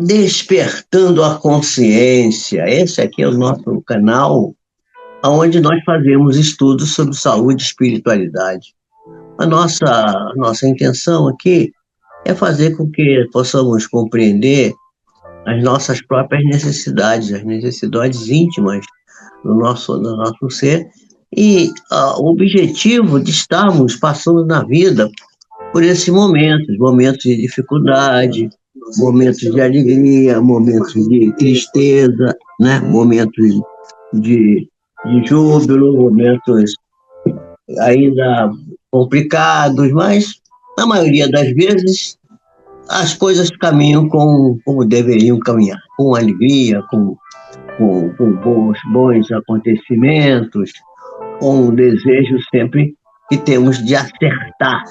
Despertando a Consciência. Esse aqui é o nosso canal, onde nós fazemos estudos sobre saúde e espiritualidade. A nossa intenção aqui é fazer com que possamos compreender as nossas próprias necessidades, as necessidades íntimas do nosso ser, e o objetivo de estarmos passando na vida por esses momentos de dificuldade, momentos de alegria, momentos de tristeza, né? Momentos de júbilo, momentos ainda complicados, mas na maioria das vezes as coisas caminham como deveriam caminhar, com alegria, com bons acontecimentos, com o desejo sempre que temos de acertar,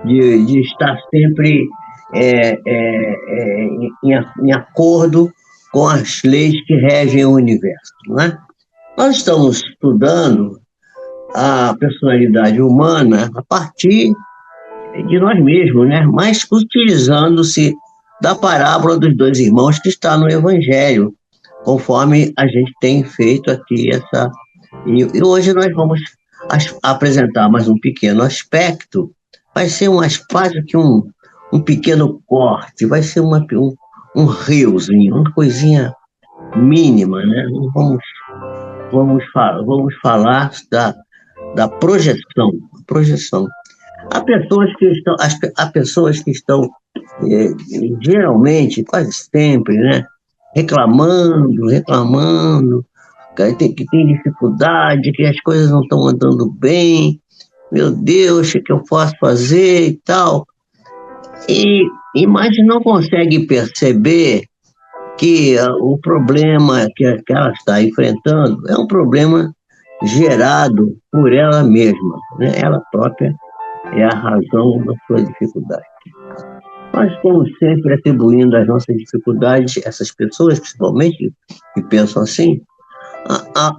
de estar sempre em acordo com as leis que regem o universo, né? Nós estamos estudando a personalidade humana a partir de nós mesmos, né? Mas utilizando-se da parábola dos dois irmãos que está no Evangelho, conforme a gente tem feito aqui essa. E hoje nós vamos apresentar mais um pequeno aspecto. Vai ser quase que um pequeno corte, vai ser um riozinho, uma coisinha mínima, né? Vamos falar da projeção. Projeção. Há pessoas que estão geralmente, quase sempre, né? Reclamando, que tem dificuldade, que as coisas não estão andando bem. Meu Deus, o que eu posso fazer e tal. Mas não consegue perceber que o problema que ela está enfrentando é um problema gerado por ela mesma, né? Ela própria é a razão da sua dificuldade. Nós estamos sempre atribuindo as nossas dificuldades, essas pessoas, principalmente, que pensam assim,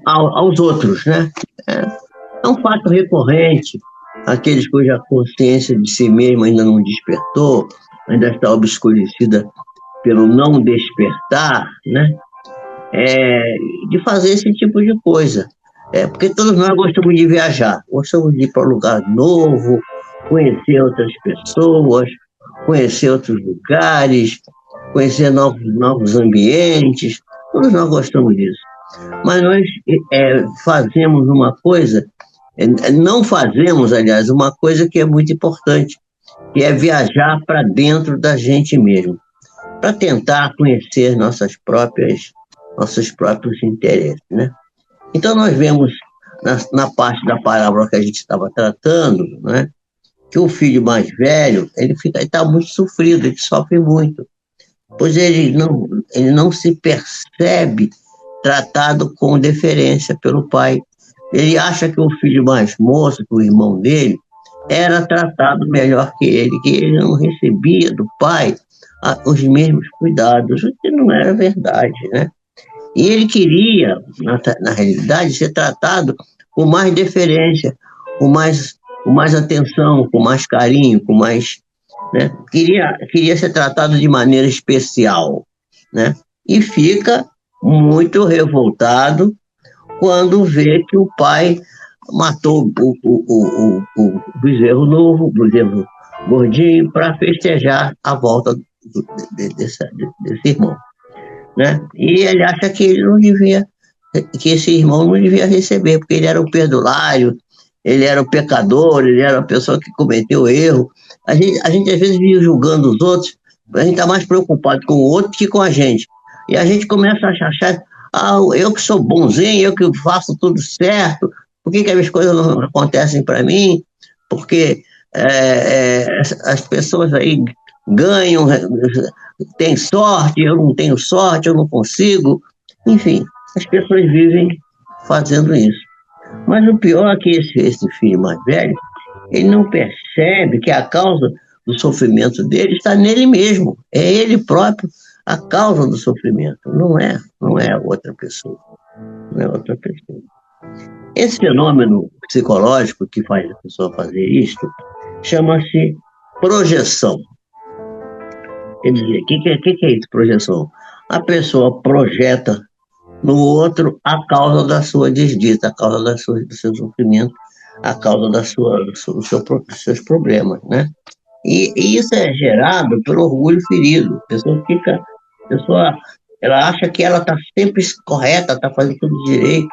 aos outros, né? É um fato recorrente. Aqueles cuja consciência de si mesmo ainda não despertou, ainda está obscurecida pelo não despertar, né? De fazer esse tipo de coisa. Porque todos nós gostamos de viajar, gostamos de ir para um lugar novo, conhecer outras pessoas, conhecer outros lugares, conhecer novos ambientes. Todos nós gostamos disso. Mas nós fazemos uma coisa, não fazemos, aliás, uma coisa que é muito importante, que é viajar para dentro da gente mesmo, para tentar conhecer nossos próprios interesses, né? Então nós vemos na parte da parábola que a gente estava tratando, né, que o filho mais velho ele está muito sofrido, ele sofre muito, pois ele não se percebe tratado com deferência pelo pai. Ele acha que o filho mais moço, que o irmão dele, era tratado melhor que ele não recebia do pai os mesmos cuidados, o que não era verdade, né? E ele queria, na realidade, ser tratado com mais deferência, com mais atenção, com mais carinho, com mais, né? Queria ser tratado de maneira especial, né? E fica muito revoltado quando vê que o pai matou o bezerro novo, o bezerro gordinho, para festejar a volta desse irmão, né? E ele acha que esse irmão não devia receber, porque ele era o perdulário, ele era o pecador, ele era a pessoa que cometeu erro. A gente às vezes vive julgando os outros, a gente está mais preocupado com o outro que com a gente. E a gente começa a achar, eu que sou bonzinho, eu que faço tudo certo, por que as coisas não acontecem para mim? Porque as pessoas aí ganham, têm sorte, eu não tenho sorte, eu não consigo. Enfim, as pessoas vivem fazendo isso. Mas o pior é que esse filho mais velho, ele não percebe que a causa do sofrimento dele está nele mesmo. É ele próprio a causa do sofrimento. Não é outra pessoa. Não é outra pessoa. Esse fenômeno psicológico que faz a pessoa fazer isto chama-se projeção. Quer dizer, que é isso, projeção? A pessoa projeta no outro a causa da sua desdita, a causa do seu sofrimento, a causa dos seus problemas, né? E isso é gerado pelo orgulho ferido. A pessoa, ela acha que ela está sempre correta, está fazendo tudo direito,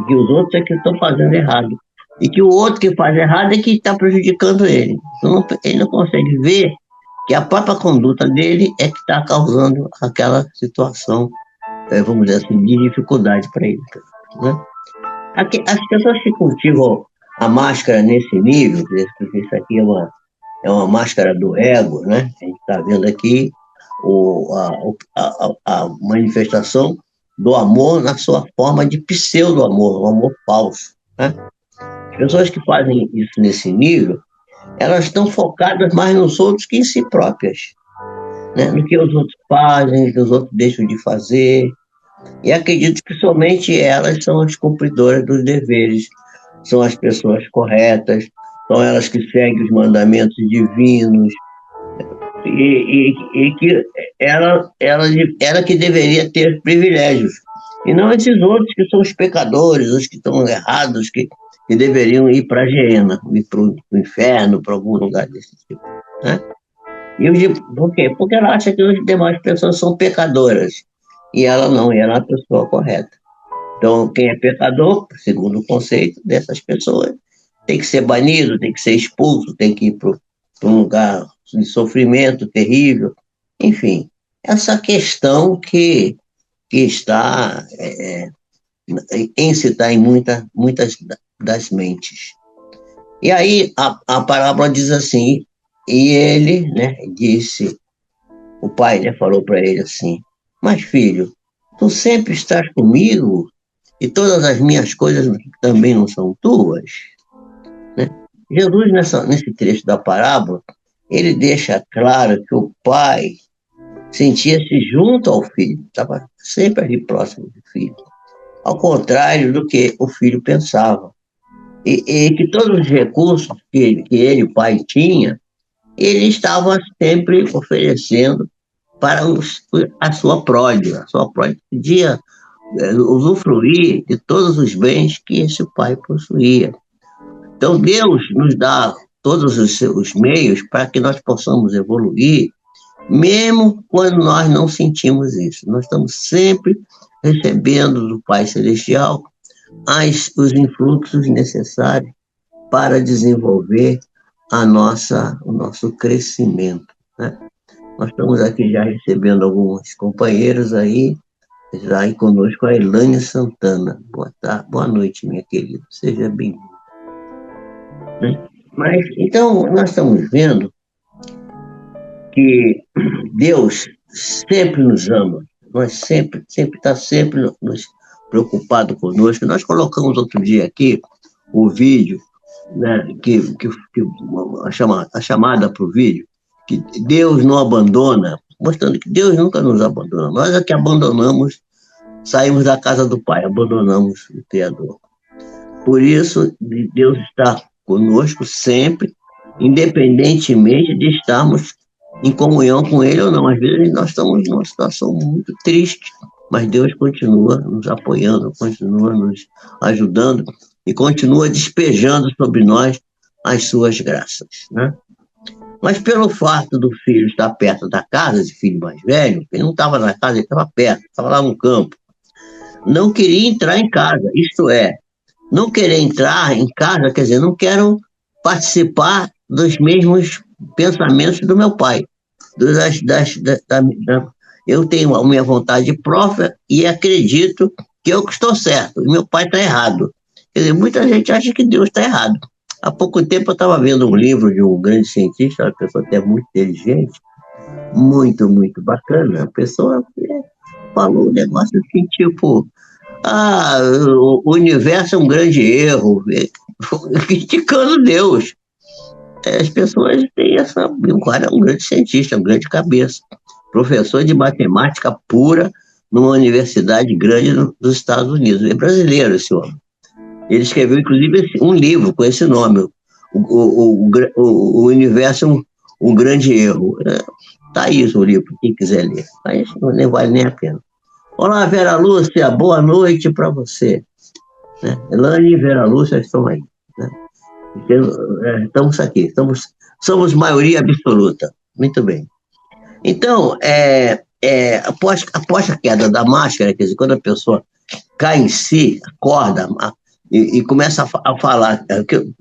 e que os outros é que estão fazendo errado. E que o outro que faz errado é que está prejudicando ele. Então, ele não consegue ver que a própria conduta dele é que está causando aquela situação, vamos dizer assim, de dificuldade para ele, né? As pessoas que cultivam a máscara nesse nível, porque isso aqui é uma máscara do ego, né? A gente está vendo aqui a manifestação do amor na sua forma de pseudo-amor, um amor falso, né? As pessoas que fazem isso nesse nível, elas estão focadas mais nos outros que em si próprias, né? No que os outros fazem, no que os outros deixam de fazer, e acredito que somente elas são as cumpridoras dos deveres, são as pessoas corretas, são elas que seguem os mandamentos divinos, e que ela que deveria ter privilégios, e não esses outros que são os pecadores, os que estão errados, que deveriam ir para a Geena, ir para o inferno, para algum lugar desse tipo, né? E eu digo, por quê? Porque ela acha que as demais pessoas são pecadoras, e ela não, e ela é a pessoa correta. Então, quem é pecador, segundo o conceito dessas pessoas, tem que ser banido, tem que ser expulso, tem que ir para um lugar de sofrimento terrível. Enfim, essa questão que está incitar em muitas das mentes. E aí a parábola diz assim, e ele, né, disse, o pai, né, falou para ele assim, mas filho, tu sempre estás comigo e todas as minhas coisas também não são tuas, né? Jesus, nesse trecho da parábola, ele deixa claro que o pai sentia-se junto ao filho, estava sempre ali próximo do filho, ao contrário do que o filho pensava. E que todos os recursos que ele, o pai, tinha, ele estava sempre oferecendo para a sua prole. A sua prole podia usufruir de todos os bens que esse pai possuía. Então, Deus nos dá todos os seus meios para que nós possamos evoluir, mesmo quando nós não sentimos isso. Nós estamos sempre recebendo do Pai Celestial os influxos necessários para desenvolver o nosso crescimento, né? Nós estamos aqui já recebendo alguns companheiros aí, já aí conosco a Elaine Santana. Boa tarde, boa noite, minha querida. Seja bem-vinda. Né? Mas, então, nós estamos vendo que Deus sempre nos ama. Nós sempre está sempre nos preocupado conosco. Nós colocamos outro dia aqui o vídeo, né, a chamada para o vídeo, que Deus não abandona, mostrando que Deus nunca nos abandona. Nós é que abandonamos, saímos da casa do Pai, abandonamos o Criador. Por isso, Deus está conosco sempre, independentemente de estarmos em comunhão com Ele ou não. Às vezes nós estamos numa situação muito triste, mas Deus continua nos apoiando, continua nos ajudando e continua despejando sobre nós as suas graças, né? Mas pelo fato do filho estar perto da casa, esse filho mais velho, ele não estava na casa, ele estava perto, estava lá no campo, não queria entrar em casa, isto é, não querer entrar em casa, quer dizer, não quero participar dos mesmos pensamentos do meu pai. Eu tenho a minha vontade própria e acredito que eu que estou certo, e meu pai está errado. Quer dizer, muita gente acha que Deus está errado. Há pouco tempo eu estava vendo um livro de um grande cientista, uma pessoa até muito inteligente, muito bacana. A pessoa falou um negócio assim, tipo, o universo é um grande erro, criticando Deus. As pessoas têm o cara é um grande cientista, um grande cabeça, professor de matemática pura numa universidade grande dos Estados Unidos. É brasileiro esse homem. Ele escreveu, inclusive, um livro com esse nome, o universo é um grande erro. Tá aí o livro, quem quiser ler. Mas não vale nem a pena. Olá, Vera Lúcia, boa noite para você. Né? Elane e Vera Lúcia estão aí. Né? Estamos aqui, somos maioria absoluta. Muito bem. Então, após a queda da máscara, quer dizer, quando a pessoa cai em si, acorda e começa a falar,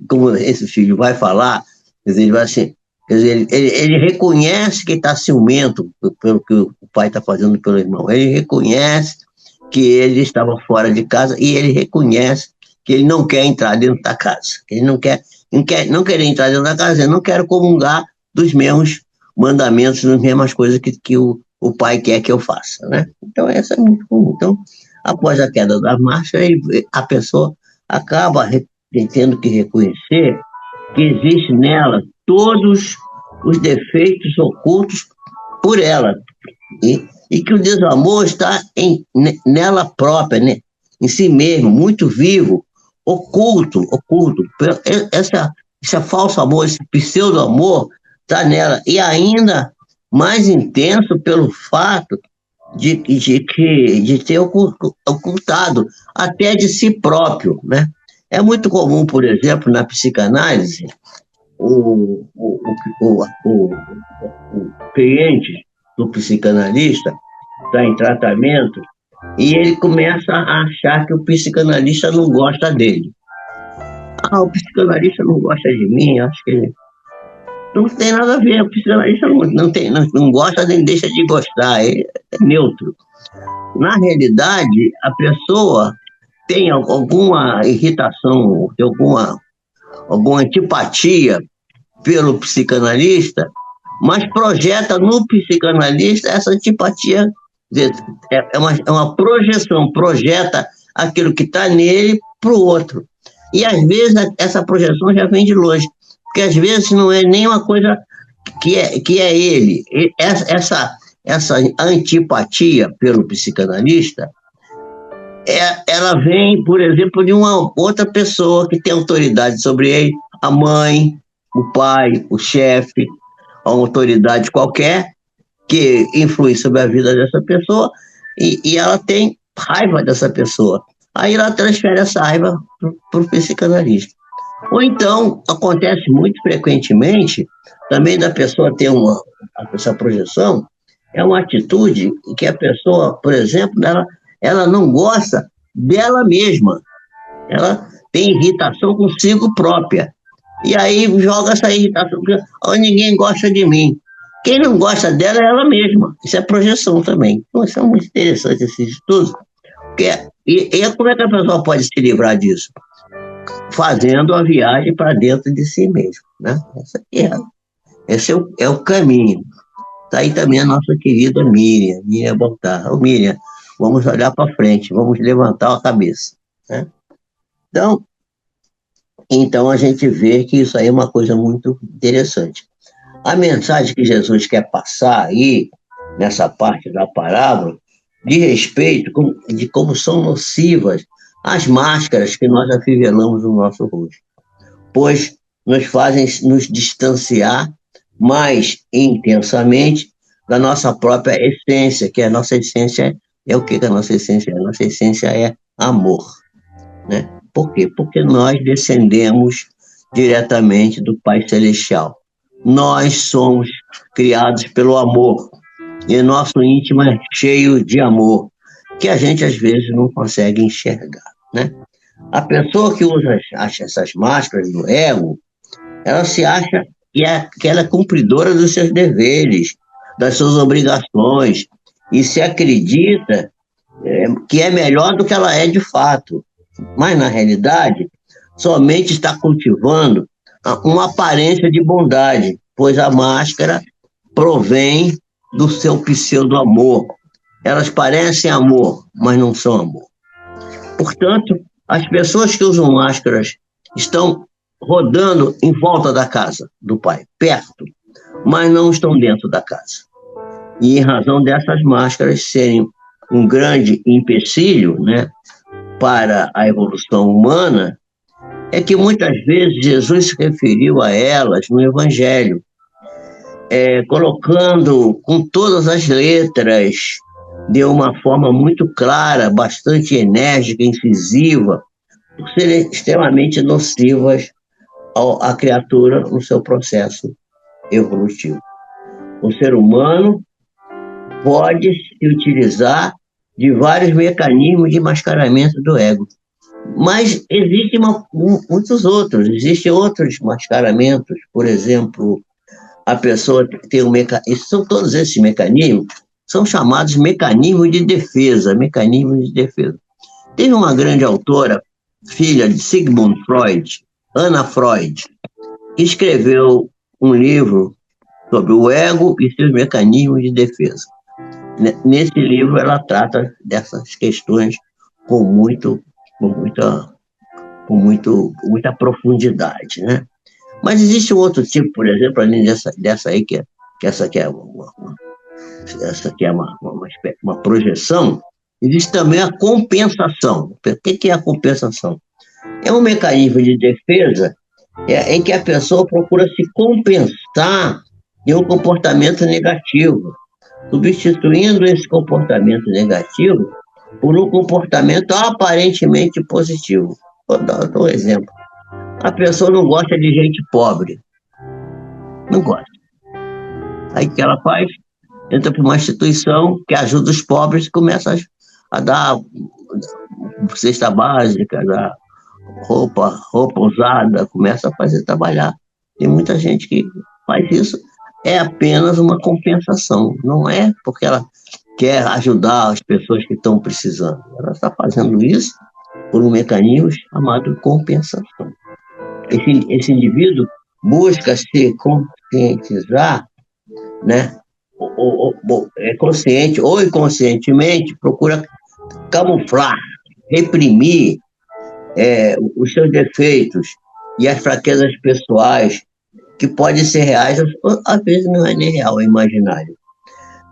como esse filho vai falar, quer dizer, ele vai assim, quer dizer, ele reconhece que está ciumento pelo que o pai está fazendo pelo irmão, ele reconhece que ele estava fora de casa e ele reconhece que ele não quer entrar dentro da casa, ele não quer entrar dentro da casa, ele não quer comungar dos mesmos mandamentos, das mesmas coisas que o pai quer que eu faça, né? Então, essa é muito comum. Então, após a queda da marcha, a pessoa acaba tendo que reconhecer que existe nela todos os defeitos ocultos por ela, e que o desamor está nela própria, né? Em si mesmo, muito vivo, oculto. Esse falso amor, esse pseudo-amor está nela, e ainda mais intenso pelo fato de ter ocultado até de si próprio, né? É muito comum, por exemplo, na psicanálise, o cliente do psicanalista está em tratamento e ele começa a achar que o psicanalista não gosta dele. O psicanalista não gosta de mim, acho que ele... Não tem nada a ver, o psicanalista não gosta nem deixa de gostar, é neutro. Na realidade, a pessoa tem alguma irritação, alguma antipatia pelo psicanalista, mas projeta no psicanalista essa antipatia, é uma projeção, projeta aquilo que está nele para o outro. E às vezes essa projeção já vem de longe, porque às vezes não é nem uma coisa que é ele. Essa antipatia pelo psicanalista, ela vem, por exemplo, de uma outra pessoa que tem autoridade sobre ele, a mãe, o pai, o chefe, a autoridade qualquer, que influi sobre a vida dessa pessoa, e ela tem raiva dessa pessoa. Aí ela transfere essa raiva para o psicanalista. Ou então, acontece muito frequentemente, também da pessoa ter essa projeção, é uma atitude que a pessoa, por exemplo, ela não gosta dela mesma. Ela tem irritação consigo própria. E aí joga essa irritação, porque ninguém gosta de mim. Quem não gosta dela é ela mesma. Isso é projeção também. Então, isso é muito interessante esse estudo. E como é que a pessoa pode se livrar disso? Fazendo a viagem para dentro de si mesmo, né? Esse é o caminho. Está aí também a nossa querida Miriam Baltar. Miriam, vamos olhar para frente, vamos levantar a cabeça, né? Então a gente vê que isso aí é uma coisa muito interessante. A mensagem que Jesus quer passar aí, nessa parte da parábola, de respeito de como são nocivas as máscaras que nós afivelamos no nosso rosto, pois nos fazem nos distanciar mais intensamente da nossa própria essência, que a nossa essência é o que a nossa essência é? A nossa essência é amor, né? Por quê? Porque nós descendemos diretamente do Pai Celestial. Nós somos criados pelo amor, e nosso íntimo é cheio de amor, que a gente às vezes não consegue enxergar, né? A pessoa que acha essas máscaras do ego, ela se acha que ela é cumpridora dos seus deveres, das suas obrigações, e se acredita que é melhor do que ela é de fato. Mas, na realidade, somente está cultivando uma aparência de bondade, pois a máscara provém do seu pseudo-amor. Elas parecem amor, mas não são amor. Portanto, as pessoas que usam máscaras estão rodando em volta da casa do Pai, perto, mas não estão dentro da casa. E em razão dessas máscaras serem um grande empecilho, né, para a evolução humana, é que muitas vezes Jesus se referiu a elas no Evangelho. colocando com todas as letras, de uma forma muito clara, bastante enérgica, incisiva, por serem extremamente nocivas à criatura no seu processo evolutivo. O ser humano pode se utilizar de vários mecanismos de mascaramento do ego. Mas existem muitos outros, existem outros mascaramentos, por exemplo, a pessoa tem um mecanismo, todos esses mecanismos são chamados mecanismos de defesa, mecanismos de defesa. Teve uma grande autora, filha de Sigmund Freud, Anna Freud, que escreveu um livro sobre o ego e seus mecanismos de defesa. Nesse livro ela trata dessas questões com muita profundidade, né? Mas existe um outro tipo, por exemplo, além dessa aí, que essa aqui é uma projeção, existe também a compensação. O que é a compensação? É um mecanismo de defesa em que a pessoa procura se compensar em um comportamento negativo, substituindo esse comportamento negativo por um comportamento aparentemente positivo. Vou dar um exemplo. A pessoa não gosta de gente pobre. Não gosta. Aí o que ela faz? Entra para uma instituição que ajuda os pobres e começa a dar cesta básica, dar roupa usada, começa a fazer trabalhar. Tem muita gente que faz isso. É apenas uma compensação. Não é porque ela quer ajudar as pessoas que estão precisando. Ela está fazendo isso por um mecanismo chamado compensação. Esse indivíduo busca se conscientizar, né? É consciente ou inconscientemente, procura camuflar, reprimir os seus defeitos e as fraquezas pessoais, que podem ser reais, às vezes não é nem real, é imaginário.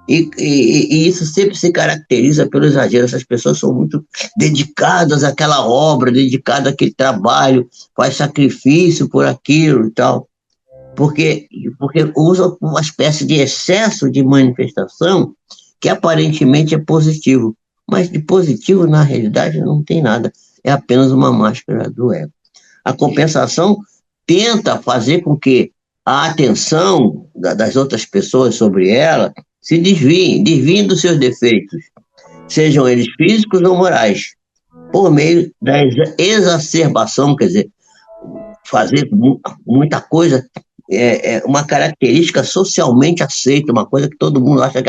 E isso sempre se caracteriza pelo exagero. Essas pessoas são muito dedicadas àquela obra, dedicadas àquele trabalho, faz sacrifício por aquilo e tal. Porque usa uma espécie de excesso de manifestação que aparentemente é positivo. Mas de positivo, na realidade, não tem nada. É apenas uma máscara do ego. A compensação tenta fazer com que a atenção das outras pessoas sobre ela se desviem dos seus defeitos, sejam eles físicos ou morais, por meio da exacerbação, quer dizer, fazer muita coisa, uma característica socialmente aceita, uma coisa que todo mundo acha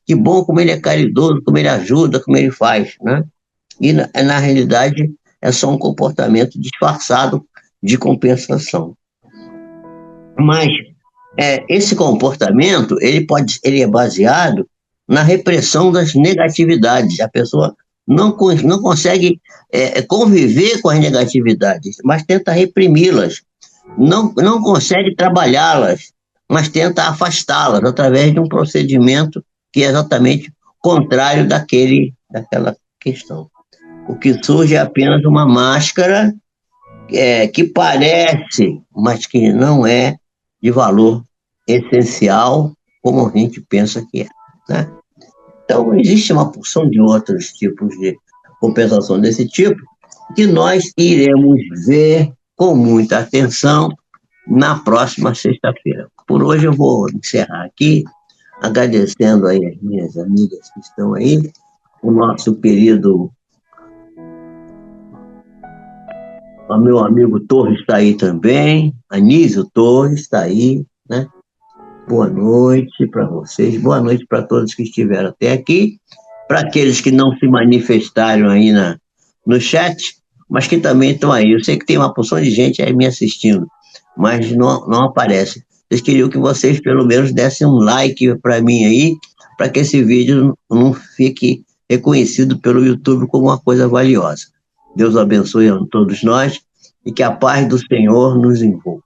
que bom como ele é caridoso, como ele ajuda, como ele faz, né? E na realidade é só um comportamento disfarçado de compensação. Mas esse comportamento ele é baseado na repressão das negatividades. A pessoa não consegue conviver com as negatividades, mas tenta reprimi-las. Não consegue trabalhá-las, mas tenta afastá-las através de um procedimento que é exatamente contrário daquela questão. O que surge é apenas uma máscara que parece, mas que não é de valor essencial como a gente pensa que é, né? Então, existe uma porção de outros tipos de compensação desse tipo que nós iremos ver com muita atenção na próxima sexta-feira. Por hoje eu vou encerrar aqui, agradecendo aí as minhas amigas que estão aí, o nosso querido, o meu amigo Torres está aí também, Anísio Torres está aí, né? Boa noite para vocês, boa noite para todos que estiveram até aqui, para aqueles que não se manifestaram aí no chat, mas que também estão aí. Eu sei que tem uma porção de gente aí me assistindo, mas não aparece. Eu queria que vocês pelo menos dessem um like para mim aí, para que esse vídeo não fique reconhecido pelo YouTube como uma coisa valiosa. Deus abençoe a todos nós e que a paz do Senhor nos envolva.